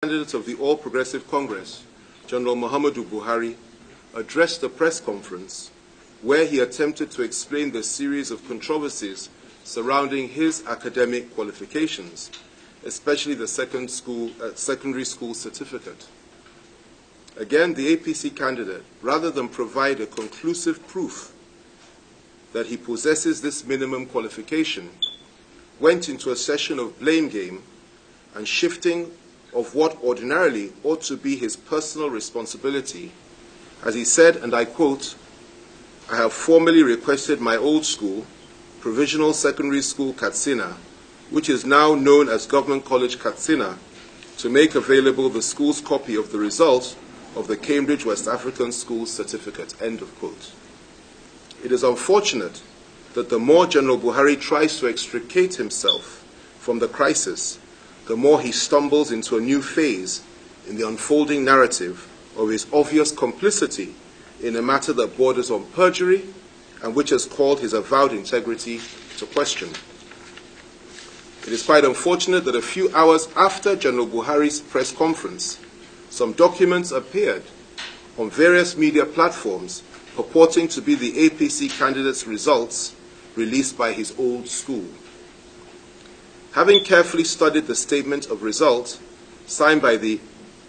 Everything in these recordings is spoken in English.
candidate of the All Progressive Congress, General Muhammadu Buhari, addressed a press conference where he attempted to explain the series of controversies surrounding his academic qualifications, especially the secondary school certificate. Again, the APC candidate, rather than provide a conclusive proof that he possesses this minimum qualification, went into a session of blame game and shifting of what ordinarily ought to be his personal responsibility, as he said, and I quote, "I have formally requested my old school, Provisional Secondary School Katsina, which is now known as Government College Katsina, to make available the school's copy of the result of the Cambridge West African School Certificate," end of quote. It is unfortunate that the more General Buhari tries to extricate himself from the crisis, the more he stumbles into a new phase in the unfolding narrative of his obvious complicity in a matter that borders on perjury and which has called his avowed integrity to question. It is quite unfortunate that a few hours after General Buhari's press conference, some documents appeared on various media platforms purporting to be the APC candidate's results released by his old school. Having carefully studied the statement of results signed by the,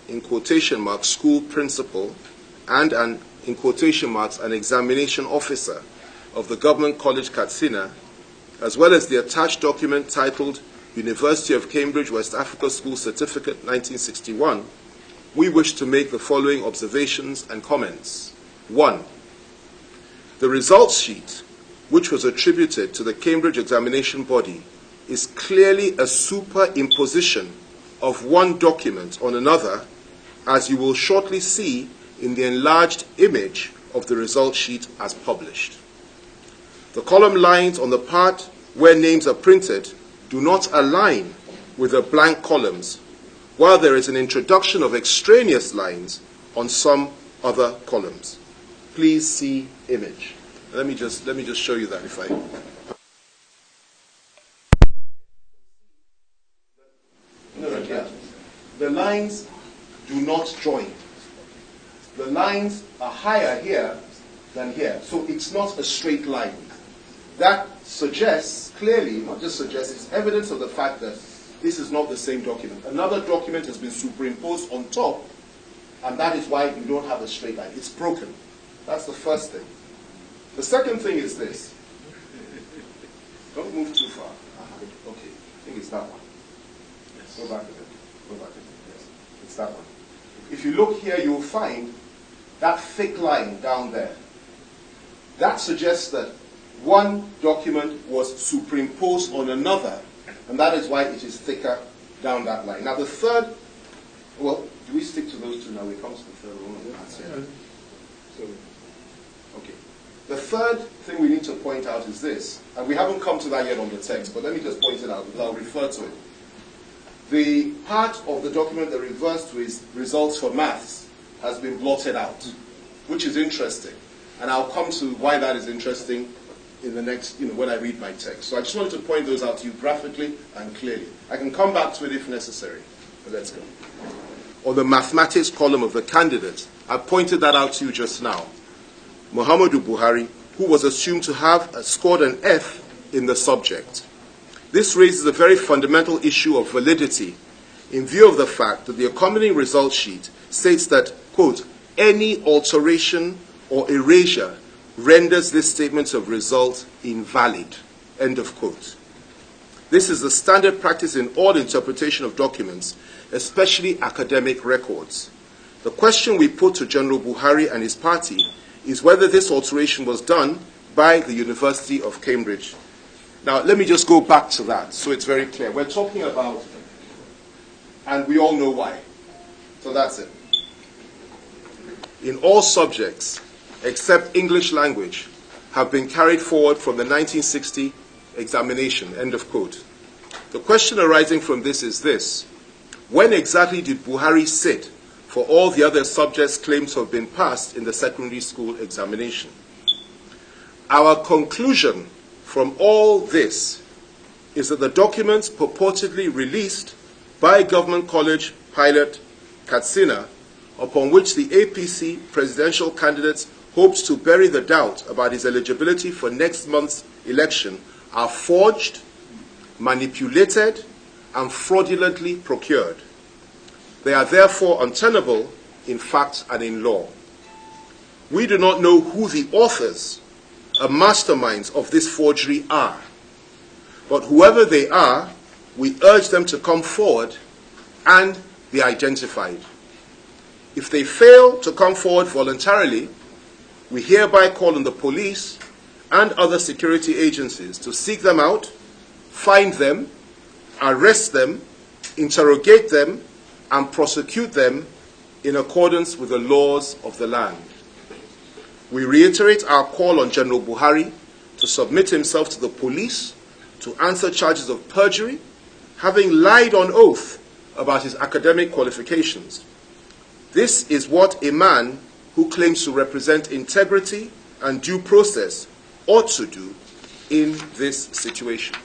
in quotation marks, school principal and an, in quotation marks, an examination officer of the Government College Katsina, as well as the attached document titled University of Cambridge West Africa School Certificate 1961, we wish to make the following observations and comments. 1. The results sheet, which was attributed to the Cambridge examination body, is clearly a superimposition of one document on another, as you will shortly see in the enlarged image of the result sheet as published. The column lines on the part where names are printed do not align with the blank columns, while there is an introduction of extraneous lines on some other columns. Please see image. Let me just show you that if I... Yeah. The lines do not join. The lines are higher here than here, so it's not a straight line. That suggests, clearly, not just suggests, it's evidence of the fact that this is not the same document. Another document has been superimposed on top, and that is why you don't have a straight line. It's broken. That's the first thing. The second thing is this. Don't move too far. Okay, I think it's that one. Yes. Go back a bit. Go back a bit. Yes, it's that one. If you look here, you'll find that thick line down there. That suggests that one document was superimposed on another, and that is why it is thicker down that line. Now the third, well, do we stick to those two now? We come to the third one. So, okay. The third thing we need to point out is this, and we haven't come to that yet on the text, but let me just point it out because I'll refer to it. The part of the document that refers to his results for maths has been blotted out, which is interesting. And I'll come to why that is interesting in the next, when I read my text. So I just wanted to point those out to you graphically and clearly. I can come back to it if necessary, but let's go. On the mathematics column of the candidate, I pointed that out to you just now. Muhammadu Buhari, who was assumed to have scored an F in the subject. This raises a very fundamental issue of validity in view of the fact that the accompanying result sheet states that, quote, any alteration or erasure renders this statement of result invalid, end of quote. This is the standard practice in all interpretation of documents, especially academic records. The question we put to General Buhari and his party is whether this alteration was done by the University of Cambridge. Now, let me just go back to that so it's very clear. We're talking about, and we all know why. So that's it. In all subjects, except English language, have been carried forward from the 1960 examination, end of quote. The question arising from this is this: when exactly did Buhari sit for all the other subjects claimed to have been passed in the secondary school examination? Our conclusion from all this is that the documents purportedly released by Government College Pilot Katsina, upon which the APC presidential candidate hopes to bury the doubt about his eligibility for next month's election, are forged, manipulated, and fraudulently procured. They are therefore untenable in fact and in law. We do not know who the authors and masterminds of this forgery are, but whoever they are, we urge them to come forward and be identified. If they fail to come forward voluntarily, we hereby call on the police and other security agencies to seek them out, find them, arrest them, interrogate them, and prosecute them in accordance with the laws of the land. We reiterate our call on General Buhari to submit himself to the police to answer charges of perjury, having lied on oath about his academic qualifications. This is what a man who claims to represent integrity and due process ought to do in this situation.